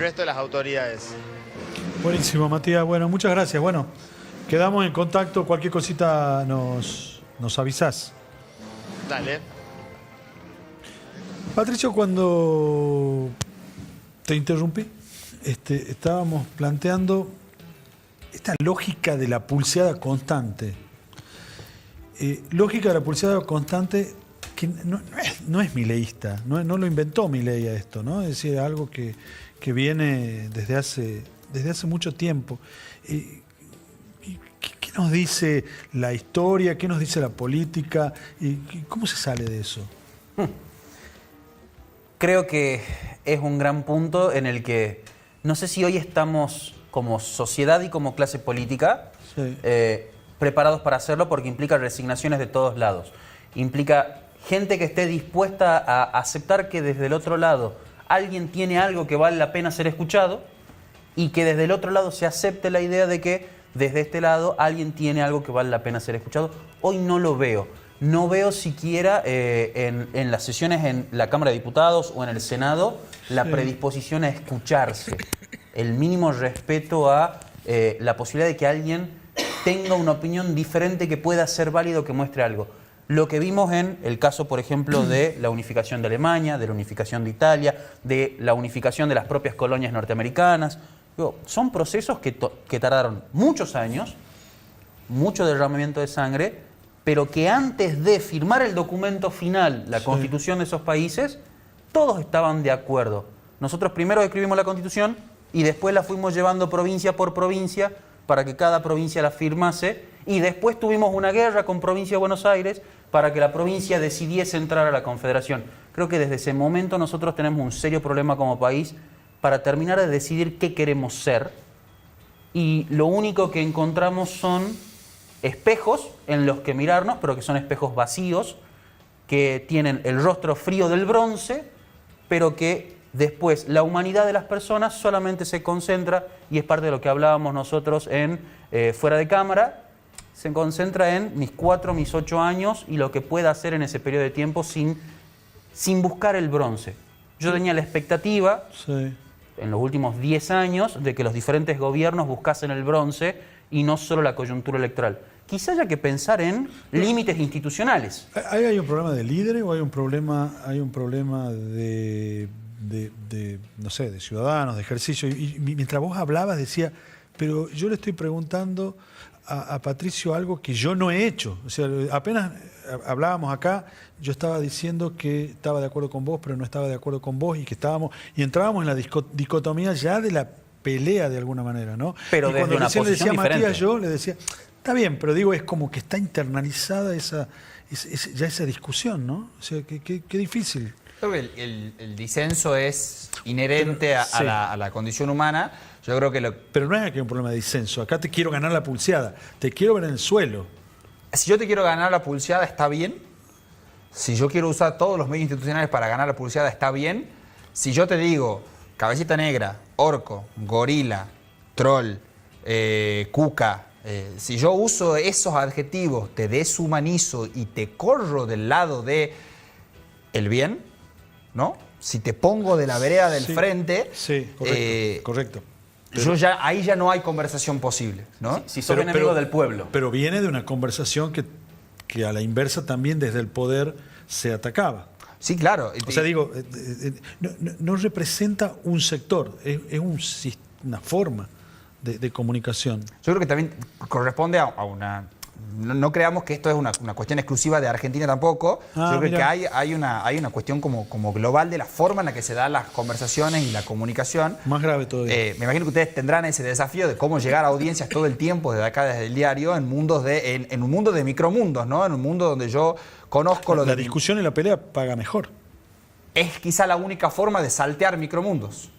resto de las autoridades. Buenísimo, Matías. Bueno, muchas gracias. Bueno, quedamos en contacto. Cualquier cosita nos avisás. Dale. Patricio, cuando te interrumpí, estábamos planteando esta lógica de la pulseada constante. Lógica de la pulseada constante que no es mileísta, no lo inventó Milei a esto, ¿no? Es decir, algo que viene desde hace mucho tiempo. ¿Qué nos dice la historia? ¿Qué nos dice la política? ¿Cómo se sale de eso? Creo que es un gran punto en el que no sé si hoy estamos como sociedad y como clase política Sí. preparados para hacerlo, porque implica resignaciones de todos lados. Implica gente que esté dispuesta a aceptar que desde el otro lado alguien tiene algo que vale la pena ser escuchado, y que desde el otro lado se acepte la idea de que desde este lado alguien tiene algo que vale la pena ser escuchado. Hoy no lo veo. No veo siquiera en las sesiones en la Cámara de Diputados o en el Senado la predisposición a escucharse. El mínimo respeto a la posibilidad de que alguien tenga una opinión diferente, que pueda ser válido, que muestre algo. Lo que vimos en el caso, por ejemplo, de la unificación de Alemania, de la unificación de Italia, de la unificación de las propias colonias norteamericanas. Son procesos que tardaron muchos años, mucho derramamiento de sangre, pero que antes de firmar el documento final, la constitución de esos países, todos estaban de acuerdo. Nosotros primero escribimos la constitución y después la fuimos llevando provincia por provincia para que cada provincia la firmase, y después tuvimos una guerra con Provincia de Buenos Aires para que la provincia decidiese entrar a la Confederación. Creo que desde ese momento nosotros tenemos un serio problema como país para terminar de decidir qué queremos ser, y lo único que encontramos son espejos en los que mirarnos, pero que son espejos vacíos, que tienen el rostro frío del bronce, pero que después la humanidad de las personas solamente se concentra, y es parte de lo que hablábamos nosotros en Fuera de Cámara, se concentra en mis 4, mis 8 años y lo que pueda hacer en ese periodo de tiempo sin buscar el bronce. Yo tenía la expectativa, en los últimos 10 años, de que los diferentes gobiernos buscasen el bronce y no solo la coyuntura electoral. Quizá haya que pensar en límites institucionales. ¿Ahí hay un problema de líderes o hay un problema de no sé, de ciudadanos, de ejercicio? Y mientras vos hablabas decía, pero yo le estoy preguntando a Patricio algo que yo no he hecho. O sea, apenas hablábamos acá, yo estaba diciendo que estaba de acuerdo con vos, pero no estaba de acuerdo con vos, y que entrábamos en la dicotomía ya de la pelea de alguna manera, ¿no? Pero y desde cuando una recién le decía a posición Matías, diferente. yo le decía, está bien, pero digo, es como que está internalizada ya esa discusión, ¿no? O sea, qué difícil. Creo que el disenso es inherente a la condición humana. Yo creo que Pero no es aquí un problema de disenso. Acá te quiero ganar la pulseada. Te quiero ver en el suelo. si yo te quiero ganar la pulseada, está bien. Si yo quiero usar todos los medios institucionales para ganar la pulseada, está bien. Si yo te digo cabecita negra, orco, gorila, troll, cuca, si yo uso esos adjetivos, te deshumanizo y te corro del lado de el bien, ¿no? Si te pongo de la vereda del frente, correcto. Pero, ahí ya no hay conversación posible, ¿no? Si sos enemigo del pueblo. Pero viene de una conversación que a la inversa también desde el poder se atacaba. Sí, claro. O sea, digo, no representa un sector, es una forma de comunicación. Yo creo que también corresponde a una... No creamos que esto es una cuestión exclusiva de Argentina tampoco. Yo creo que hay una cuestión como global de la forma en la que se dan las conversaciones y la comunicación. Más grave todavía. Me imagino que ustedes tendrán ese desafío de cómo llegar a audiencias todo el tiempo, desde acá, desde el diario, en un mundo de micromundos, ¿no? En un mundo donde yo conozco lo de... La discusión y la pelea paga mejor. Es quizá la única forma de saltear micromundos,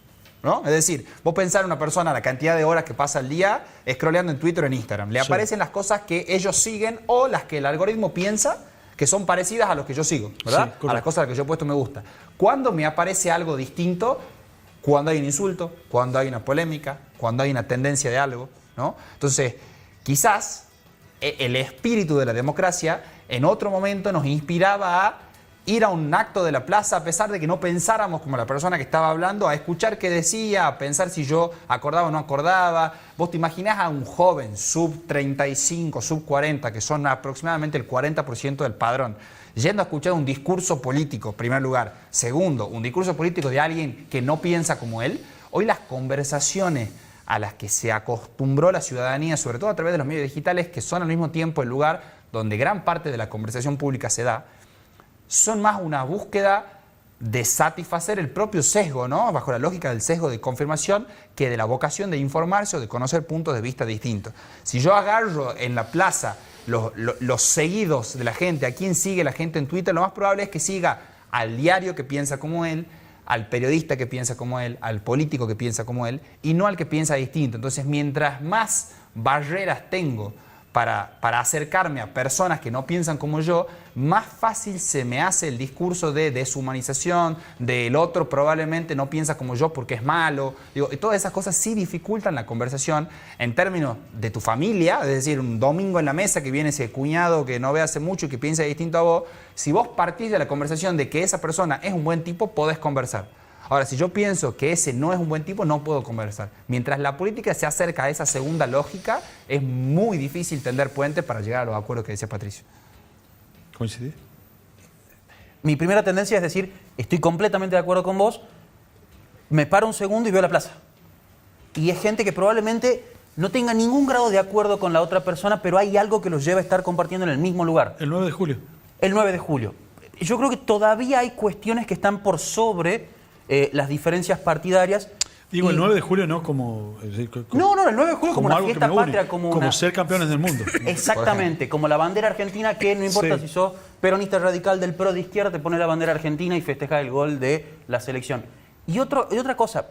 ¿no? Es decir, vos pensar en una persona, la cantidad de horas que pasa al día scrolleando en Twitter o en Instagram. Le aparecen las cosas que ellos siguen o las que el algoritmo piensa que son parecidas a los que yo sigo, ¿verdad? Sí, a las cosas a las que yo he puesto me gusta. Cuando me aparece algo distinto, cuando hay un insulto, cuando hay una polémica, cuando hay una tendencia de algo, ¿no? Entonces, quizás el espíritu de la democracia en otro momento nos inspiraba a ir a un acto de la plaza a pesar de que no pensáramos como la persona que estaba hablando, a escuchar qué decía, a pensar si yo acordaba o no acordaba. Vos te imaginás a un joven sub 35, sub 40, que son aproximadamente el 40% del padrón, yendo a escuchar un discurso político, en primer lugar. Segundo, un discurso político de alguien que no piensa como él. Hoy las conversaciones a las que se acostumbró la ciudadanía, sobre todo a través de los medios digitales, que son al mismo tiempo el lugar donde gran parte de la conversación pública se da, son más una búsqueda de satisfacer el propio sesgo, ¿no? Bajo la lógica del sesgo de confirmación, que de la vocación de informarse o de conocer puntos de vista distintos. Si yo agarro en la plaza los seguidos de la gente, a quién sigue la gente en Twitter, lo más probable es que siga al diario que piensa como él, al periodista que piensa como él, al político que piensa como él, y no al que piensa distinto. Entonces, mientras más barreras tengo para acercarme a personas que no piensan como yo, más fácil se me hace el discurso de deshumanización, del otro probablemente no piensa como yo porque es malo. Digo, y todas esas cosas sí dificultan la conversación en términos de tu familia, es decir, un domingo en la mesa que viene ese cuñado que no ve hace mucho y que piensa distinto a vos. Si vos partís de la conversación de que esa persona es un buen tipo, podés conversar. Ahora, si yo pienso que ese no es un buen tipo, no puedo conversar. Mientras la política se acerca a esa segunda lógica, es muy difícil tender puentes para llegar a los acuerdos que decía Patricio. ¿Coincidís? Mi primera tendencia es decir, estoy completamente de acuerdo con vos, me paro un segundo y veo la plaza. Y es gente que probablemente no tenga ningún grado de acuerdo con la otra persona, pero hay algo que los lleva a estar compartiendo en el mismo lugar. El 9 de julio. El 9 de julio. Yo creo que todavía hay cuestiones que están por sobre las diferencias partidarias. Digo, el 9 de julio no como... No, el 9 de julio como una algo que fiesta me une, patria, como como una... ser campeones del mundo. Exactamente, como la bandera argentina, que no importa Sí. si sos peronista radical del PRO de izquierda, te pone la bandera argentina y festeja el gol de la selección. Y otra cosa,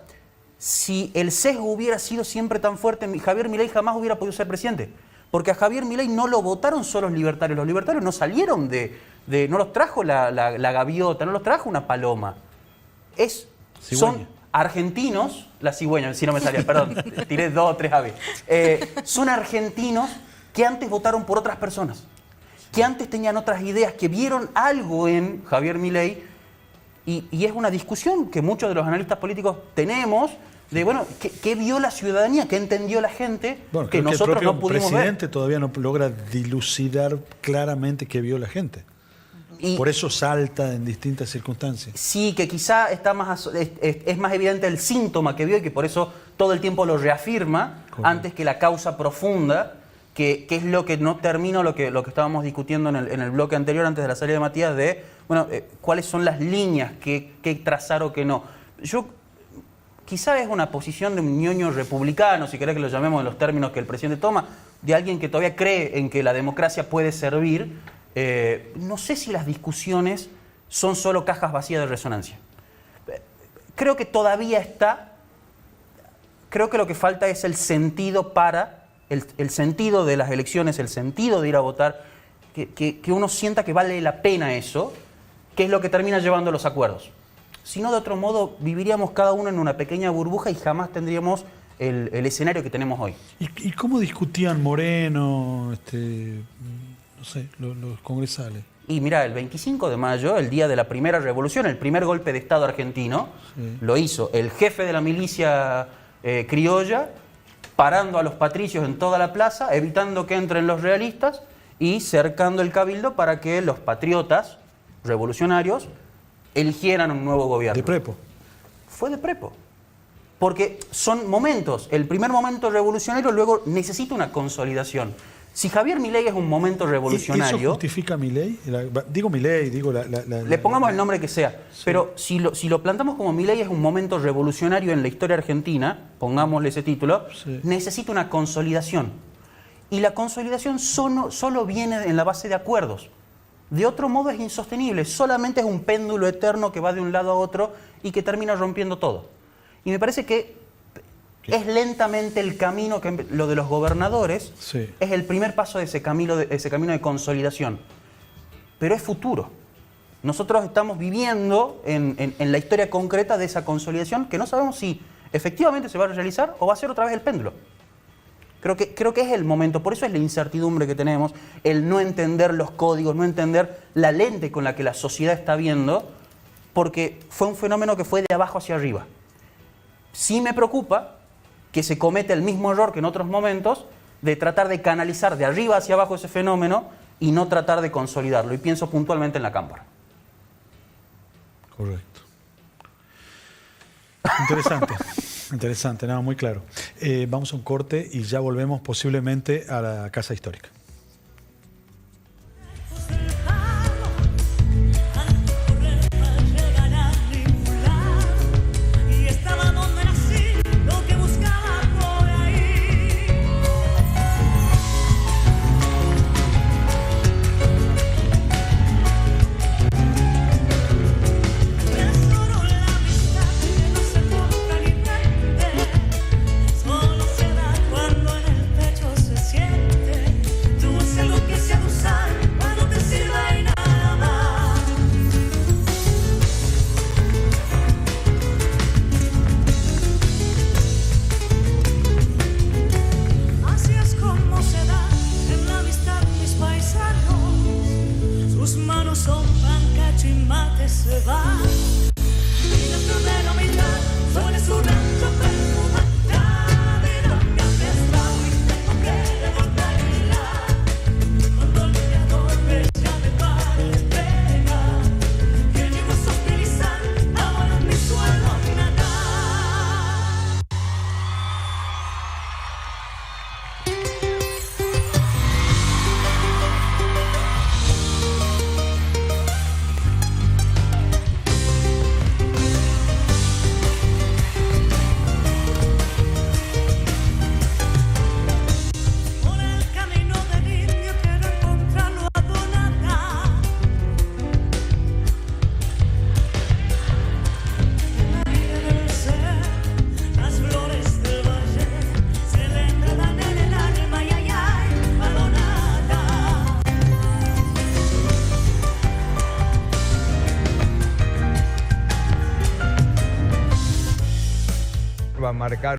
si el sesgo hubiera sido siempre tan fuerte, Javier Milei jamás hubiera podido ser presidente. Porque a Javier Milei no lo votaron solo los libertarios no salieron no los trajo la gaviota, no los trajo una paloma. Son argentinos, la cigüeña, si no me salía, perdón, tiré 2 o 3 aves. Son argentinos que antes votaron por otras personas, que antes tenían otras ideas, que vieron algo en Javier Milei, y es una discusión que muchos de los analistas políticos tenemos, de bueno, ¿qué vio la ciudadanía? ¿Qué entendió la gente? Bueno, que nosotros el propio no pudimos ver. presidente todavía no logra dilucidar claramente qué vio la gente. Y por eso salta en distintas circunstancias. sí, que quizá es más evidente el síntoma que vio y que por eso todo el tiempo lo reafirma. Correcto. Antes que la causa profunda, que es lo que no termino, lo que estábamos discutiendo en el bloque anterior, antes de la salida de Matías, de bueno, cuáles son las líneas que trazar o que no. Quizá es una posición de un ñoño republicano, si querés que lo llamemos en los términos que el presidente toma, de alguien que todavía cree en que la democracia puede servir. No sé si las discusiones son solo cajas vacías de resonancia. Creo que todavía está. Creo que lo que falta es el sentido el sentido de las elecciones, el sentido de ir a votar, que uno sienta que vale la pena eso, que es lo que termina llevando a los acuerdos. Si no, de otro modo, viviríamos cada uno en una pequeña burbuja y jamás tendríamos el escenario que tenemos hoy. ¿Y cómo discutían Moreno, no sé, los congresales? Y mira, el 25 de mayo, el día de la primera revolución, el primer golpe de Estado argentino, sí, lo hizo el jefe de la milicia criolla, parando a los patricios en toda la plaza, evitando que entren los realistas y cercando el cabildo para que los patriotas revolucionarios eligieran un nuevo gobierno. ¿De prepo? Fue de prepo. Porque son momentos. El primer momento revolucionario luego necesita una consolidación. Si Javier Milei es un momento revolucionario... ¿Eso justifica Milei? Digo Milei, digo le pongamos el nombre que sea. Sí. Pero si lo plantamos como Milei es un momento revolucionario en la historia argentina, pongámosle ese título, sí, necesita una consolidación. Y la consolidación solo viene en la base de acuerdos. De otro modo es insostenible, solamente es un péndulo eterno que va de un lado a otro y que termina rompiendo todo. Y me parece que es lentamente el camino, que lo de los gobernadores, sí, es el primer paso de ese camino de consolidación. Pero es futuro. Nosotros estamos viviendo en la historia concreta de esa consolidación que no sabemos si efectivamente se va a realizar o va a ser otra vez el péndulo. Creo que es el momento, por eso es la incertidumbre que tenemos, el no entender los códigos, no entender la lente con la que la sociedad está viendo, porque fue un fenómeno que fue de abajo hacia arriba. Sí me preocupa que se cometa el mismo error que en otros momentos de tratar de canalizar de arriba hacia abajo ese fenómeno y no tratar de consolidarlo. Y pienso puntualmente en la Cámpora. Correcto. Interesante. Interesante, nada, muy claro. Vamos a un corte y ya volvemos posiblemente a la Casa Histórica. Va a marcar